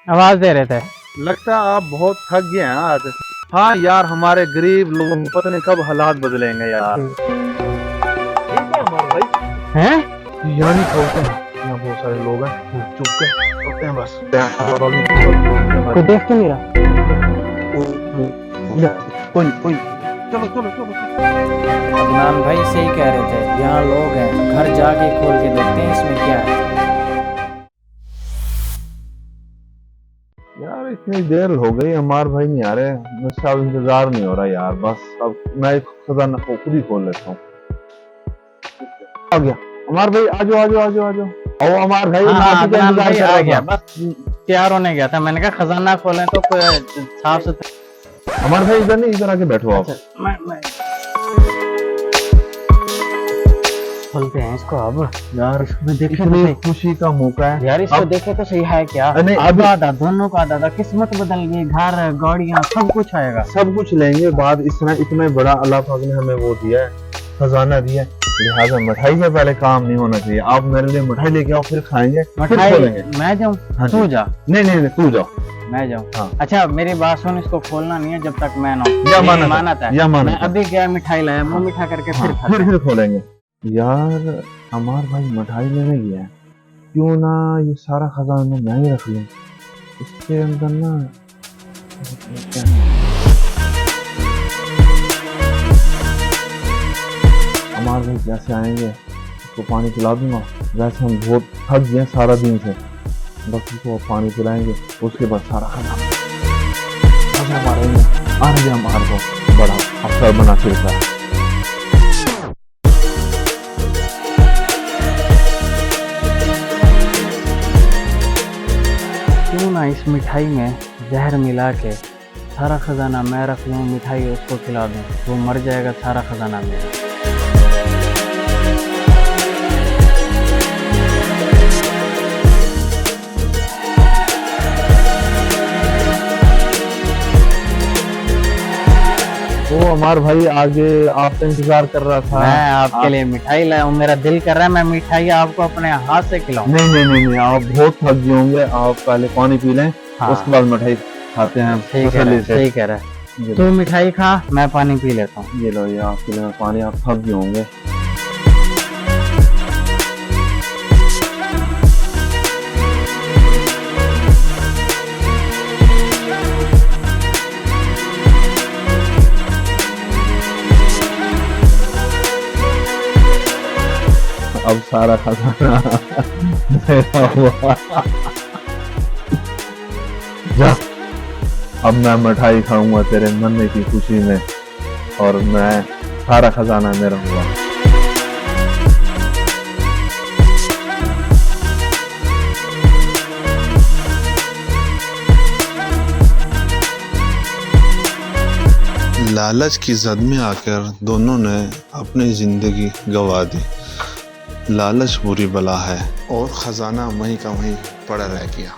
आवाज दे रहे थे। लगता है आप बहुत थक गए हैं आज। हाँ यार, हमारे गरीब लोगों को पता नहीं कब हालात बदलेंगे यार। ठीक है हमारे भाई हैं? यानी खोलते हैं, यहाँ बहुत सारे लोग हैं, चुप के सोते हैं बस। कोई देख तो नहीं रहा? कोई कोई चलो चलो चलो। अदनान भाई सही कह रहे थे, यहाँ लोग हैं, घर जाके खोल के देखते हैं इसमें क्या है। यार इतनी देर हो गई, हमारे भाई नहीं आ रहे, मुझसे अब इंतजार नहीं हो रहा यार। बस अब मैं खजाना को खुद ही खोल लेता हूँ। आ गया हमारे भाई, आजो आजो आजो आजो। ओ हमारे भाई हाँ, का अदनान इंतजार भाई कर आ रहा गया, था। बस तैयार होने गया था। मैंने कहा खजाना खोलें तो साफ सुथरा। हमारे भाई इधर नहीं, इधर आके बैठो आप। मैं खोलते हैं इसको अब। यार इसमें देखे तो इतनी सही। खुशी का मौका है यार इसको अब- देखे तो सही है क्या? नहीं, आधा आधा दोनों का आधा आधा, किस्मत बदल गई, घर गाड़ियाँ सब कुछ आएगा। सब कुछ लेंगे बाद। इतना बड़ा अल्लाह पाक ने हमें वो दिया है, खजाना दिया है, लिहाजा मिठाई से पहले काम नहीं होना चाहिए। आप मेरे लिए मिठाई लेके आओ, फिर खाएंगे, फिर मिठाई खोलेंगे। मैं जाऊँ? हाँ जी। तू जा। नहीं नहीं नहीं, तू जाओ। मैं जाऊँ? हाँ। अच्छा मेरी बात सुन, इसको खोलना नहीं है जब तक मैं ना या मेरी मानत है, मानत है। या मानत मैं है। अभी गया मिठाई लाया, मुंह मीठा करके फिर हाँ, खाते हैं। फिर खोलेंगे। यार हमार भाई मिठाई लेने गया है, क्यों ना ये सारा खजाना मैं ही रख लूं। इसके अंदर ना हमार भाई जैसे आएंगे उसको पानी पिला दूंगा। वैसे हम बहुत थक गए सारा दिन से, बस उसको पानी पिलाएंगे, उसके बाद सारा खजाना हमारे आने हमारे को बड़ा अफसर बना फिरता है। क्यों ना इस मिठाई में जहर मिला के सारा खजाना मैं रख लूँ, मिठाई उसको खिला दूँ, वो मर जाएगा, सारा खजाना मेरा। वो हमारे भाई आगे आपका इंतजार कर रहा था। मैं आपके लिए मिठाई लाया हूँ, मेरा दिल कर रहा है मैं मिठाई आपको अपने हाथ से खिलाऊं। नहीं नहीं नहीं नहीं, आप बहुत थक गए होंगे, आप पहले पानी पी लें, हाँ। उसके बाद मिठाई खाते हैं ठीक है, तसल्ली से। ठीक है। ये तू मिठाई खा, मैं पानी पी लेता हूँ। ये लो, ये आपके लिए पानी, आप थक गए होंगे। अब सारा खजाना मेरा हुआ। जा, अब मैं मिठाई खाऊंगा तेरे मरने की खुशी में, और मैं सारा खजाना मेरा हुआ। लालच की जद में आकर दोनों ने अपनी जिंदगी गंवा दी। लालच बुरी बला है और खजाना वहीं का वहीं पड़ा रह गया।